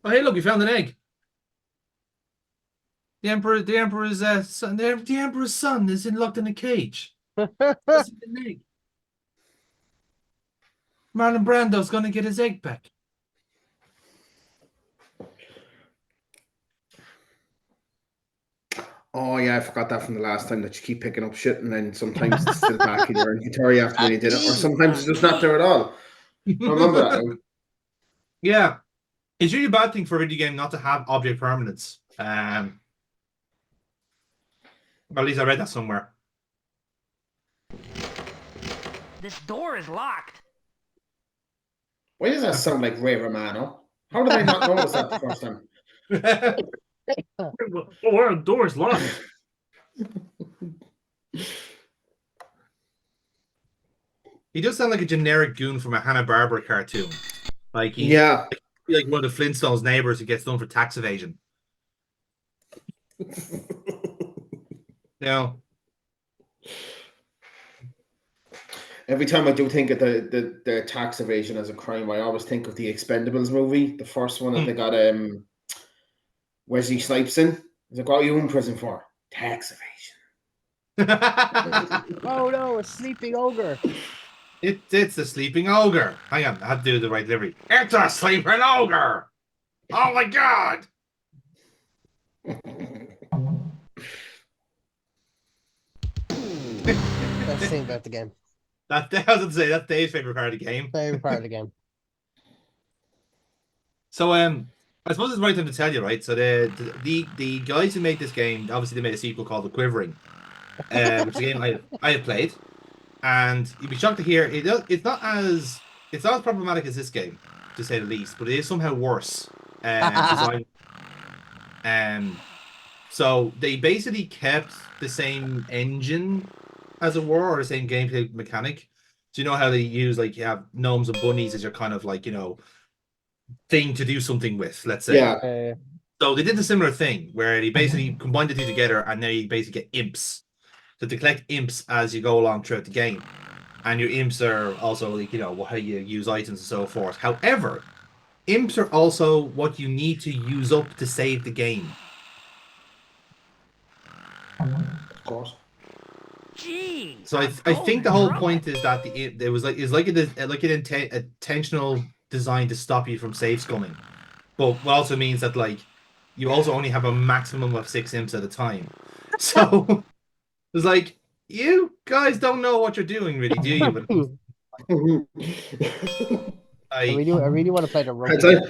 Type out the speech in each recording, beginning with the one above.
Oh, hey, look, you found an egg. The emperor's son, the emperor's son is locked in a cage. That's an egg. Marlon Brando's gonna get his egg back. Oh yeah, I forgot that from the last time that you keep picking up shit and then sometimes it's still back in your inventory after when you did it, or sometimes it's just not there at all. I remember that now. Yeah, it's really a bad thing for a video game not to have object permanence. At least I read that somewhere. This door is locked. Why does that sound like Ray Romano? How did I not notice that the first time? Oh, our door's locked. He does sound like a generic goon from a Hanna-Barbera cartoon. Like he's Yeah. like one of the Flintstones' neighbors who gets done for tax evasion. You Every time I do think of the tax evasion as a crime, I always think of the Expendables movie, the first one that they got Wesley Snipes in. He's like, what are you in prison for? Tax evasion. Oh no, a sleeping ogre. It's the sleeping ogre. Hang on, I have to do the right delivery. It's a sleeping ogre. Oh my god. Best thing about the game. I was going to say that's Dave's favorite part of the game. Favorite part of the game. So I suppose it's the right time to tell you, right? So the guys who made this game, obviously they made a sequel called The Quivering, which is a game I have played, and you'd be shocked to hear it's not as problematic as this game, to say the least, but it is somehow worse design. So they basically kept the same engine, as it were, or the same gameplay mechanic. Do you know how they use, like, you have gnomes and bunnies as your kind of, like, thing to do something with, let's say. Yeah. So they did a similar thing where they basically combined the two together, and now you basically get imps. So to collect imps as you go along throughout the game. And your imps are also, like, how you use items and so forth. However, imps are also what you need to use up to save the game. Of course. Gee. So I think the whole point is that it was like an intentional design to stop you from save scumming, but what also means that, like, you also only have a maximum of 6 imps at a time. So it's like, you guys don't know what you're doing, really, do you? I really want to play the rugby.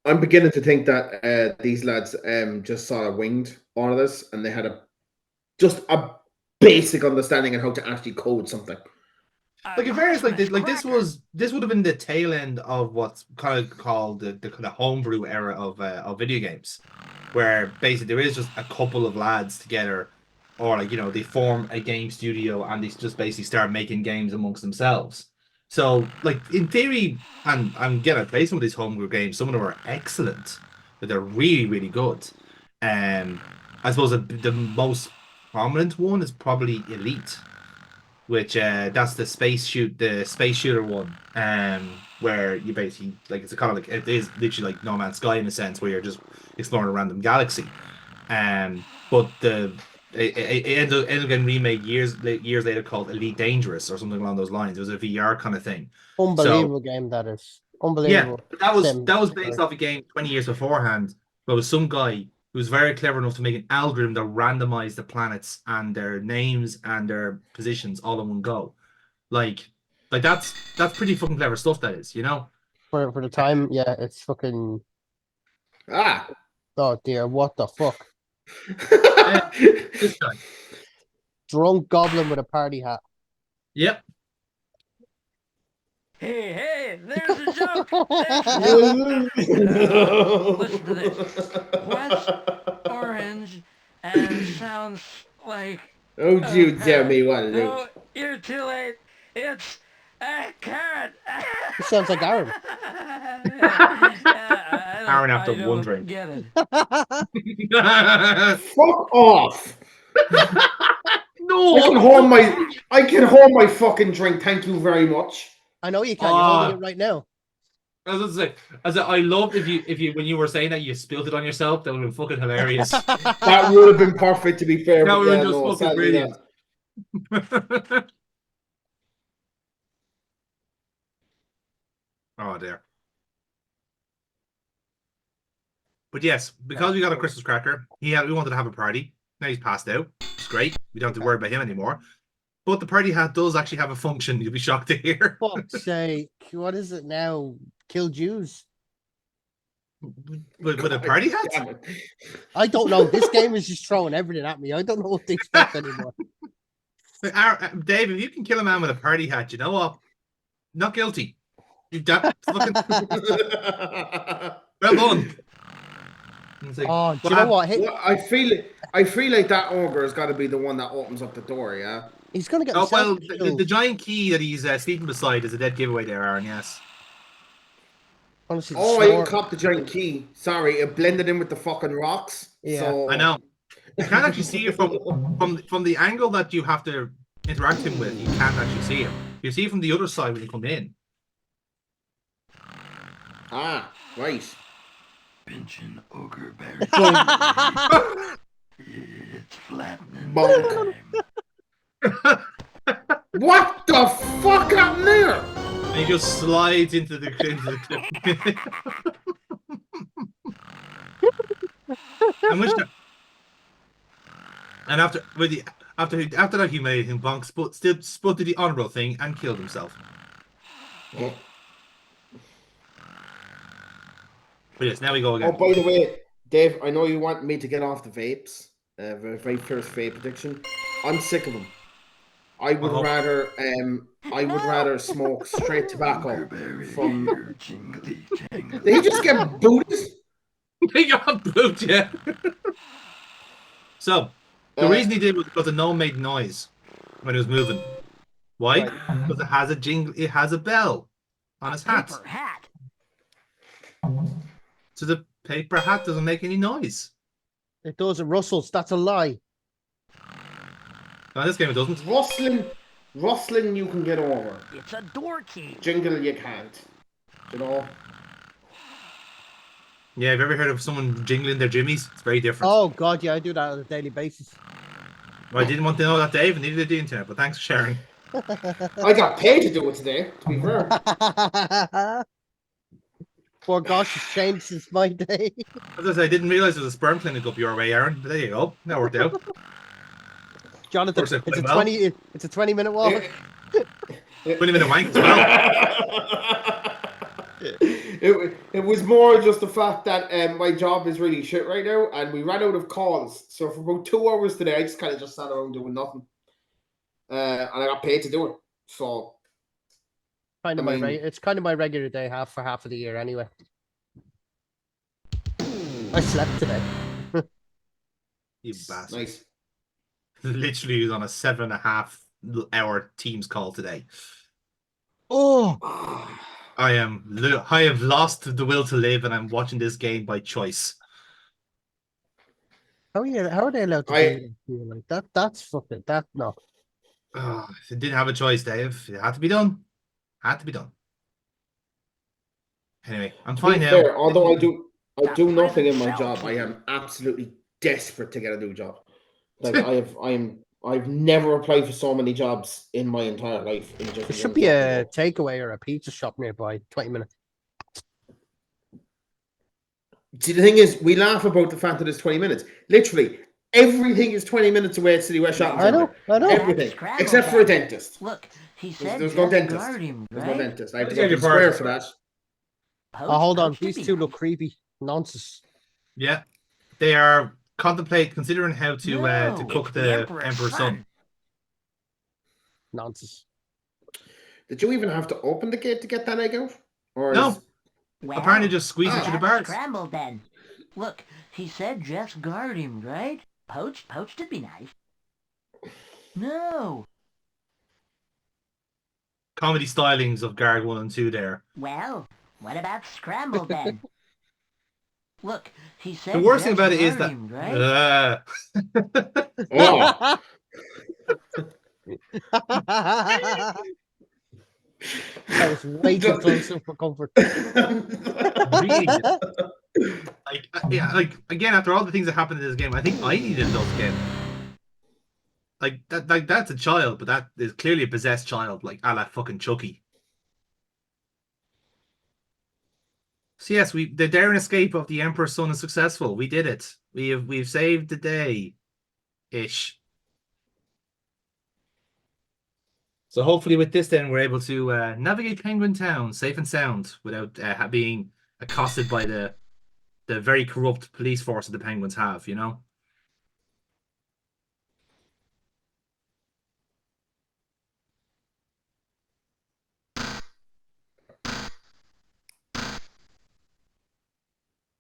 I'm beginning to think that these lads just sort of winged all of this, and they had just a basic understanding on how to actually code something. Like, in fairness, this would have been the tail end of what's kind of called the kind of homebrew era of video games, where basically there is just a couple of lads together, or, like, they form a game studio and they just basically start making games amongst themselves. So, like, in theory, and I'm gonna play some of these homebrew games. Some of them are excellent, but they're really, really good. I suppose the most prominent one is probably Elite, which that's the space shooter one, where you basically, like, it's a kind of like, it is literally like No Man's Sky in a sense, where you're just exploring a random galaxy. But it ended up getting remade years later called Elite Dangerous or something along those lines. It was a VR kind of thing. Unbelievable game, that is. Unbelievable. Yeah, that was based off a game 20 years beforehand. But it was some guy who was very clever enough to make an algorithm that randomized the planets and their names and their positions all in one go. Like that's pretty fucking clever stuff, that is, For the time, yeah, it's fucking. Oh dear, what the fuck? This guy. Drunk goblin with a party hat. Yep. Hey, there's a joke. Listen to this. What's orange and sounds like... Oh, you tell me what to do. No, you're too late. It's a carrot. It sounds like Aaron. Aaron after one drink. Get it. Fuck off. No! I can hold my fucking drink. Thank you very much. I know you can. You're holding it right now. I was gonna say, I loved if you when you were saying that you spilled it on yourself. That would have been fucking hilarious. That would have been perfect, to be fair. That But would have yeah, been just no, fucking sadly brilliant. not. Oh dear. But yes, because we got a Christmas cracker, we wanted to have a party. Now he's passed out. It's great. We don't have to worry about him anymore. But the party hat does actually have a function. You'll be shocked to hear. Fuck's sake. What is it now? Kill Jews? With a party hat? Damn it. I don't know. This game is just throwing everything at me. I don't know what to expect anymore. Dave, if you can kill a man with a party hat, you know what? Not guilty. You fucking well done. Like, Oh, do you know what? Well, I feel like that ogre has got to be the one that opens up the door. Yeah. He's gonna get oh himself well, killed. the giant key that he's sleeping beside is a dead giveaway there, Aaron. Yes. Honestly, Oh, I didn't cop the giant key. Sorry, it blended in with the fucking rocks. Yeah. So... I know. You can't actually see it from the angle that you have to interact him with. You can't actually see him. You see it from the other side when you come in. Ah, right. Pinching ogre berry. It's flattening. Bonk. What the fuck happened there? And he just slides into the clip. And after that humiliating bonk, Spud did the honorable thing and killed himself. Oh. But yes, now we go again. Oh, by the way, Dave, I know you want me to get off the vapes. Very first vape addiction. I'm sick of them. I would rather smoke straight tobacco from. Did he just get booted? He got booted, yeah. So the reason he did was because the gnome made noise when he was moving. Why? Right. Because it has a jingle. It has a bell on his hat. Paper hat. So the paper hat doesn't make any noise. It does. It rustles. That's a lie. No, in this game it doesn't. Rustling you can get over. It's a door key. Jingle you can't. You know? Yeah, have you ever heard of someone jingling their jimmies? It's very different. Oh god, yeah, I do that on a daily basis. Well, I didn't want to know that, Dave. Neither did the internet, but thanks for sharing. I got paid to do it today, to be fair. Poor gosh, it's changed since my day. As I said, I didn't realize there was a sperm clinic up your way, Aaron. But there you go. That worked out. Jonathan, it's a 20-minute walk. 20-minute wank as well. It was more just the fact that my job is really shit right now, and we ran out of calls. So for about 2 hours today, I just kind of just sat around doing nothing, and I got paid to do it. So It's kind of my regular day, half of the year anyway. I slept today. You bastard. Nice. Literally was on a 7.5-hour Teams call today. Oh, I have lost the will to live, and I'm watching this game by choice. how are they allowed to do it like that? That's fucking no. It didn't have a choice, Dave. It had to be done. Had to be done. Anyway, I'm fine now. Fair, although I do nothing in my job, I am absolutely desperate to get a new job. Like I've never applied for so many jobs in my entire life. There should be a takeaway or a pizza shop nearby. 20 minutes. See, the thing is, we laugh about the fact that it's 20 minutes. Literally, everything is 20 minutes away at City West Shopping Centre. I know. Everything, except for a dentist. Look, he said There's no dentist. Him, There's right? no dentist. I have to go to the square for that. Oh, hold on. These two look creepy. Nonsense. Yeah, they are considering how to cook the Emperor's son. Nonsense. Did you even have to open the gate to get that egg out? Or No. Apparently just squeeze it through the bars. Scrambled then. Look, he said just guard him, right? Poached would be nice. No. Comedy stylings of Guard 1 and 2 there. Well, what about scrambled then? Look, he said The worst thing just about it is guard that... him, right? Oh. That was way too close for comfort. Really? Like, yeah, like again, after all the things that happened in this game, I think I needed those again. Like that's a child, but that is clearly a possessed child, like a la fucking Chucky. So yes, the daring escape of the Emperor's son is successful. We did it. We've saved the day, ish. So hopefully with this, then we're able to navigate Penguin Town safe and sound without being accosted by the very corrupt police force that the Penguins have. You know.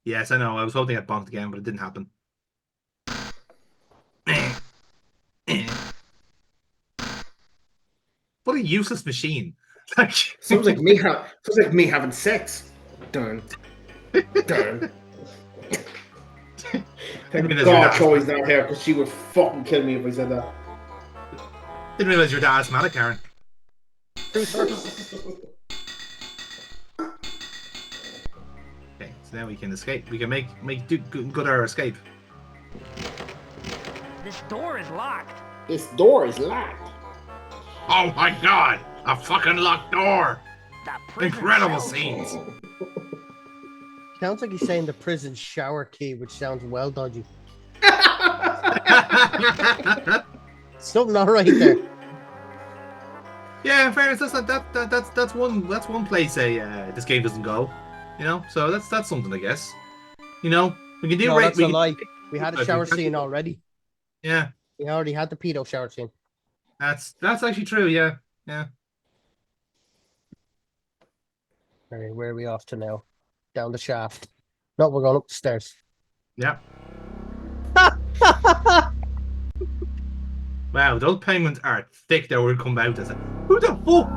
Yes, I know. I was hoping I'd bonked again, but it didn't happen. What a useless machine! Like Sounds like me having sex. Dun. Dun. Thank God Chloe's not here because she would fucking kill me if I said that. Didn't realize your dad asthmatic, Karen. Okay, so now we can escape. We can make good our escape. This door is locked. This door is locked. Oh my God! A fucking locked door! The prison Incredible cell. scenes. Sounds like he's saying the prison shower key, which sounds well dodgy. Something not right there. Yeah, in fairness, that's one place this game doesn't go. You know, so that's something, I guess. You know, we can do No, right. that's a lie. We had a shower scene already. Yeah, We already had the pedo shower scene. that's actually true. Yeah, yeah. All right, where are we off to now? Down the shaft. No, we're going up the stairs. Yeah. Wow, those penguins are thick. That would come out as a who the fuck?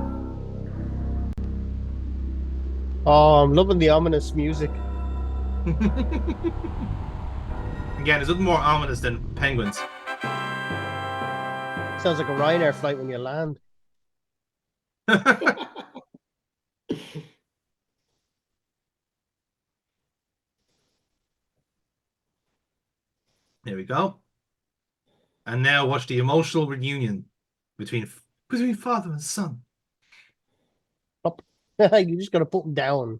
Oh, I'm loving the ominous music. Again, there's nothing more ominous than penguins. Sounds like a Ryanair flight when you land. There we go. And now watch the emotional reunion between father and son. You just gotta put them down.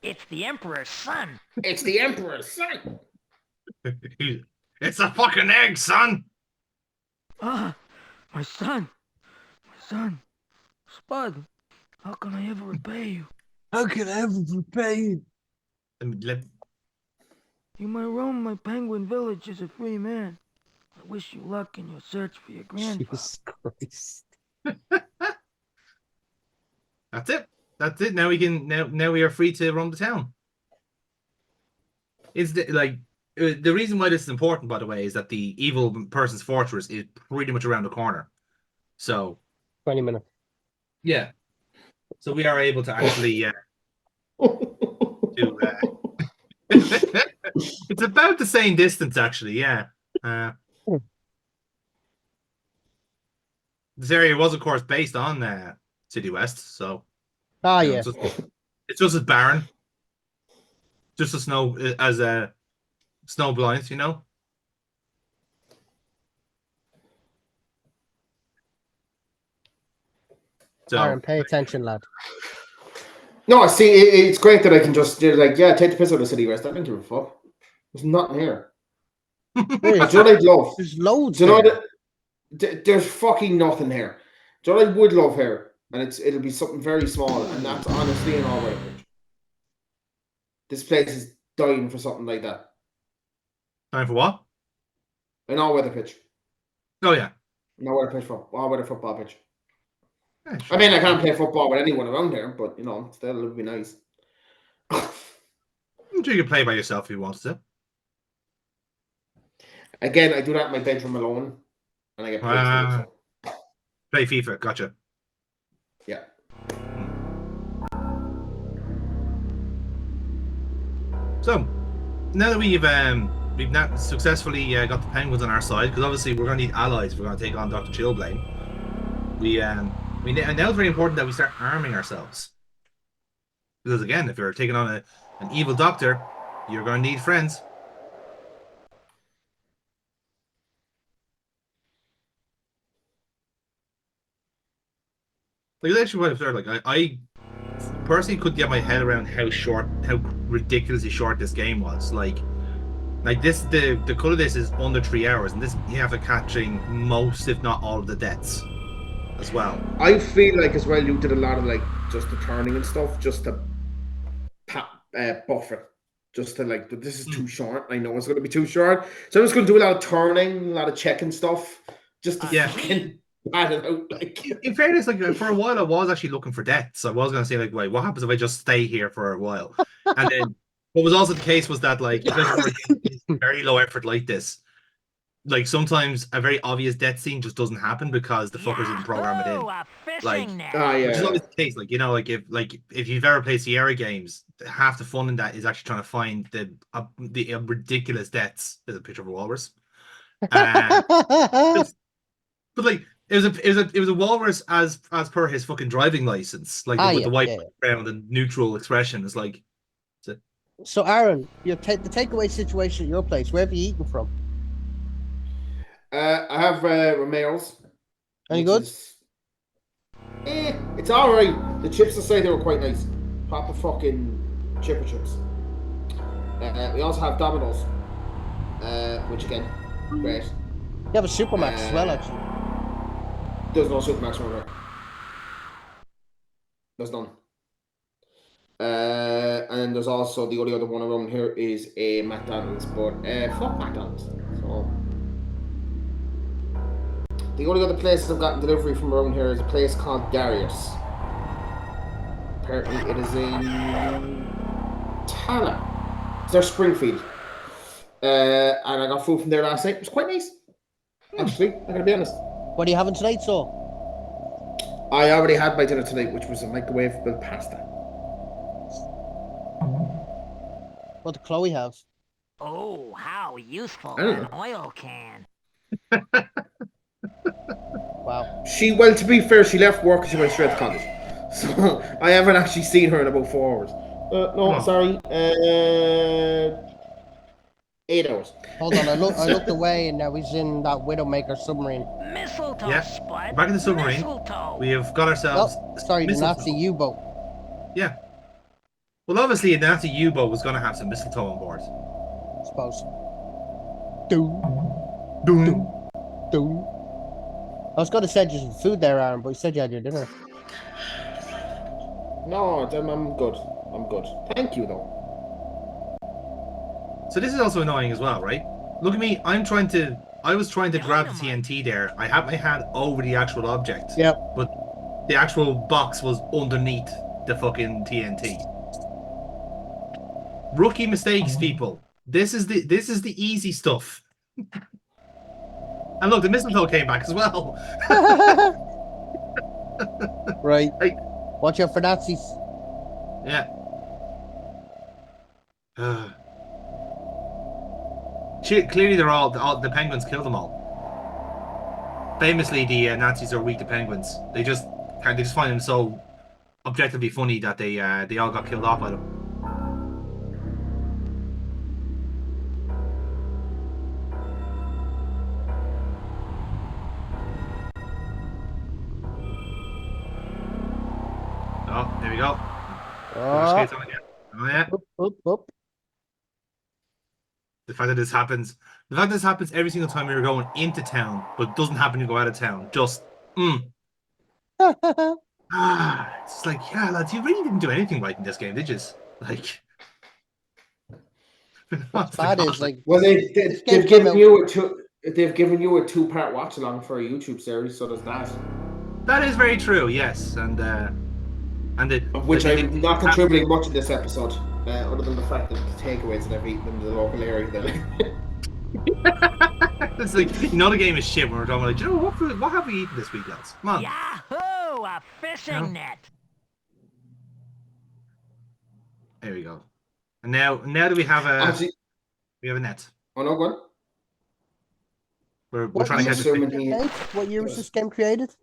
It's the Emperor's son. It's the Emperor's son. It's a fucking egg, son. Ah, my son. My son. Spud, how can I ever repay you? How can I ever repay you? You might roam my penguin village as a free man. I wish you luck in your search for your grandfather. Jesus Christ. That's it. That's it. Now we can. Now we are free to roam the town. Is the reason why this is important, by the way, is that the evil person's fortress is pretty much around the corner. So 20 minutes. yeah. So we are able to actually do. It's about the same distance, actually. Yeah. This area was, of course, based on City West, so. Ah, You know, yeah. it's just as barren. Just as snow blind, you know. So Aaron, pay attention, lad. No, see, it's great that I can just take the piss out of City West. I don't give a fuck. There's nothing here. Do you know what I'd love? There's loads. Do you know there. there's fucking nothing here. Do you know what I would love here? And it'll be something very small, and that's honestly an all-weather pitch. This place is dying for something like that. time for what? An all-weather pitch. Oh yeah. An all-weather pitch for all-weather football pitch. Yeah, sure. I mean, I can't play football with anyone around here, but you know, still it would be nice. I'm sure you can play by yourself if you want to. Again, I do that in my bedroom alone, and I get paid to do so. Play FIFA. Gotcha. Yeah. So now that we've we've now successfully got the Penguins on our side because obviously we're going to need allies if we're going to take on Dr. Chillblaine. And now it's very important that we start arming ourselves because again, if you're taking on an evil doctor, you're going to need friends. Like it's actually quite absurd. Like I personally couldn't get my head around how ridiculously short this game was. Like this, the cut of this is under 3 hours, and this you have to catching most, if not all, of the deaths as well. I feel like as well you did a lot of like just the turning and stuff, just to buffer, just to like this is too short. I know it's going to be too short, so I'm just going to do a lot of turning, a lot of checking stuff, just to fucking pad it out. Like in fairness, like for a while, I was actually looking for deaths. I was going to say like, wait, what happens if I just stay here for a while? And then what was also the case was that like, especially for a game very low effort like this, like sometimes a very obvious death scene just doesn't happen because the fuckers didn't program it in. Like, which is always the case. Like, you know, like if you've ever played Sierra games, half the fun in that is actually trying to find the ridiculous deaths. There's a picture of a walrus. But like it was a walrus as per his fucking driving license, like with the white background and neutral expression. It's like. So Aaron, the takeaway situation at your place. Where have you eaten from? I have Romeo's. Any good? It's all right. The chips aside, they were quite nice. Proper fucking chipper chips. We also have Domino's, which again, great. You have a Supermax as well, actually. There's no Supermax over there. There's none. And then there's also the only other one around here is a McDonald's, but fuck McDonald's. So the only other places I've gotten delivery from around here is a place called Darius. Apparently it is in Tala. It's near Springfield. And I got food from there last night. It was quite nice. Actually, I'm gonna be honest. What are you having tonight, so? I already had my dinner tonight, which was a microwavable pasta. What did Chloe have? Oh, how useful an oil can. Wow. Well, to be fair, she left work and she went straight to college. So I haven't actually seen her in about 4 hours. No, sorry. 8 hours. Hold on, I looked away and now he's in that Widowmaker submarine. Mistletoe, Yeah. Spud. Back in the submarine. Mistletoe. We have got ourselves. Oh, sorry, the Nazi U-boat. Yeah. Well, obviously, a Nazi U-boat was going to have some mistletoe on board. I suppose. Doom. I was going to send you some food there, Aaron, but you said you had your dinner. No, I'm good. I'm good. Thank you, though. So this is also annoying as well, right? Look at me. I was trying to grab the TNT there. I had my hand over the actual object. Yep. But the actual box was underneath the fucking TNT. Rookie mistakes, people. This is the easy stuff. And look, the mistletoe came back as well. Right. Like, watch out for Nazis. yeah. Clearly, the Penguins killed them all. Famously, the Nazis are weak to Penguins. They just find them so objectively funny that they all got killed off by them. Oh, there we go. Skates on again. Oh yeah. Oop. The fact that this happens every single time we were going into town, but it doesn't happen to go out of town. Just, it's like, yeah, lads, you really didn't do anything right in this game, did you? Like, Bad is like, well, they've given you a 2-part watch along for a YouTube series, so there's that. That is very true, yes, and which I'm not contributing much in this episode, other than the fact that the takeaways that I've eaten in the local area. It's like, you know, the game is shit when we're talking about, like, you know, what have we eaten this week, lads? Come on. Yahoo! A fishing net. There we go. And now do we have a net? Oh no, good. We're What trying to year catch was a assuming this he- made? What year was this game created? It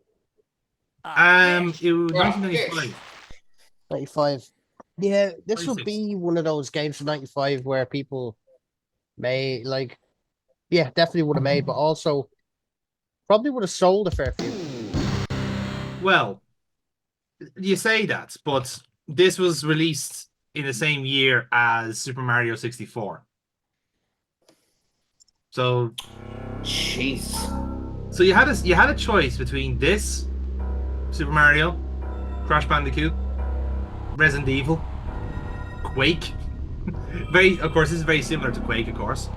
was Ah, 1995. fish. 95. Yeah, this would 96. be one of those games from 95 where people may like, yeah, definitely would have made, but also probably would have sold a fair few. Well, you say that, but this was released in the same year as Super Mario 64. So Jeez. you had a choice between this Super Mario, Crash Bandicoot, Resident Evil, Quake. Of course, this is very similar to Quake, of course.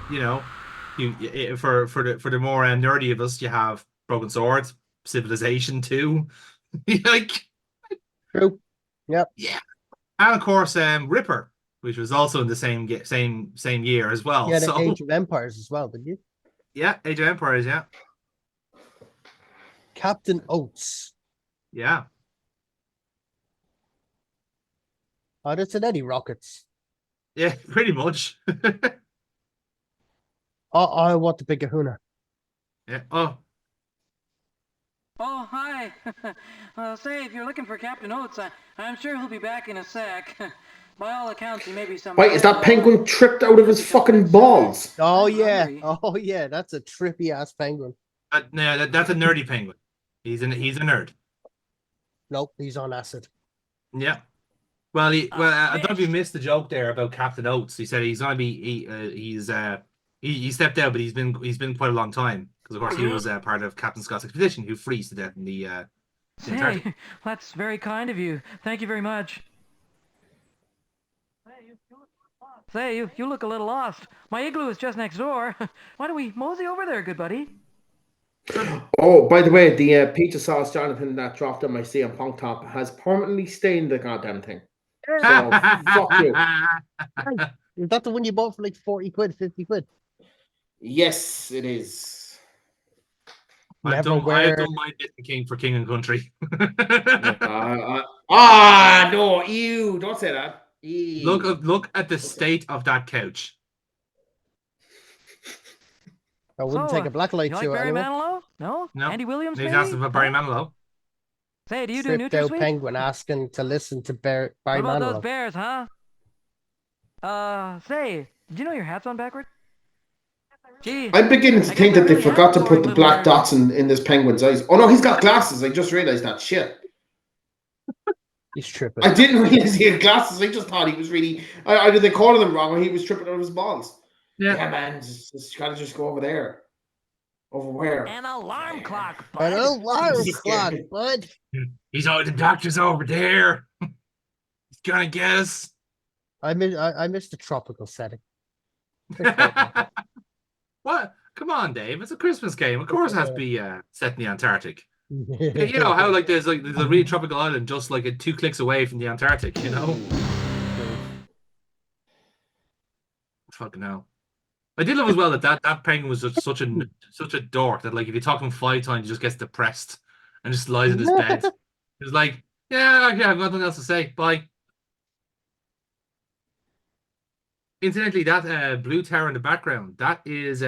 You know, for the more nerdy of us, you have Broken Sword, Civilization 2, like True. Yep. yeah, and of course, Ripper, which was also in the same year as well. Yeah, the So Age of Empires as well, didn't you? yeah, Age of Empires, yeah, Captain Oates. yeah. Oh, that's an Eddie Rockets. Yeah, pretty much. Oh, I want the big kahuna. Yeah. Oh, Oh, hi. Say, if you're looking for Captain Oates, I'm sure he'll be back in a sec. By all accounts, he may be some. Wait, is that penguin tripped out of his fucking balls? Oh I'm yeah. hungry. Oh yeah, that's a trippy ass penguin. no, that's a nerdy penguin. He's a nerd. Nope, he's on acid. Yeah. Well, I don't know if you Fish. missed the joke there about Captain Oates. He said he's gonna be he stepped out, but he's been quite a long time because of course he was part of Captain Scott's expedition who freeze to death in the Antarctic. Say, that's very kind of you. Thank you very much. Say, you look a little lost. My igloo is just next door. Why don't we mosey over there, good buddy? Oh, by the way, the pizza sauce Jonathan that dropped on my CM Punk top has permanently stained the goddamn thing. So fuck you. Is that the one you bought for like 40 quid, 50 quid? Yes, it is. I've Never done wear. my bit for King and Country. No, ew! Don't say that. Ew. Look at the state of that couch. I wouldn't So, take a blacklight you like to it Barry anyway. Manilow? No? No, Andy Williams, he's maybe? asking for Barry Huh? Manilow. Say, do you do Tripped out NutraSweet? penguin asking to listen to Barry What about those Manilow. bears, huh? Say, did you know your hat's on backward? Gee, I'm beginning to I think guess I that they really am forgot a to put boring the little black nerd. dots in this penguin's eyes. Oh no, he's got glasses. I just realized that shit. He's tripping. I didn't realize he had glasses. I just thought he was really. Either they called him wrong or he was tripping out of his balls. Yeah, man, just gotta just go over there. Over where? An alarm clock, An bud. alarm Yeah. clock, bud. He's the doctor's over there. He's gonna get us. I missed the tropical setting. What? Come on, Dave. It's a Christmas game. Of course, it has to be set in the Antarctic. You know how there's a really tropical island just like 2 clicks away from the Antarctic. You know. Fucking hell. I did love as well that penguin was just such a dork that like if you talk to him 5 times, he just gets depressed and just lies in his bed. He was like, yeah, I've got nothing else to say. Bye. Incidentally, that blue tower in the background, that is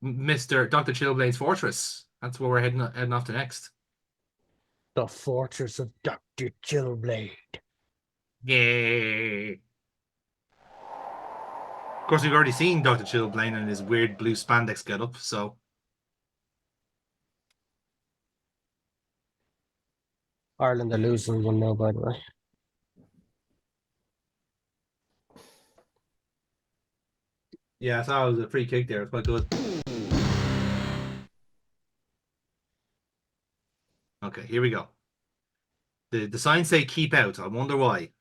Mr. Dr. Chillblade's fortress. That's where we're heading off to next. The fortress of Dr. Chillblade. Yay. Of course, we've already seen Dr. Chillblade in his weird blue spandex getup, so. Ireland are losing 1-0, by the way. Yeah, I thought it was a free kick there. It's quite good. Okay, here we go. The signs say keep out. I wonder why.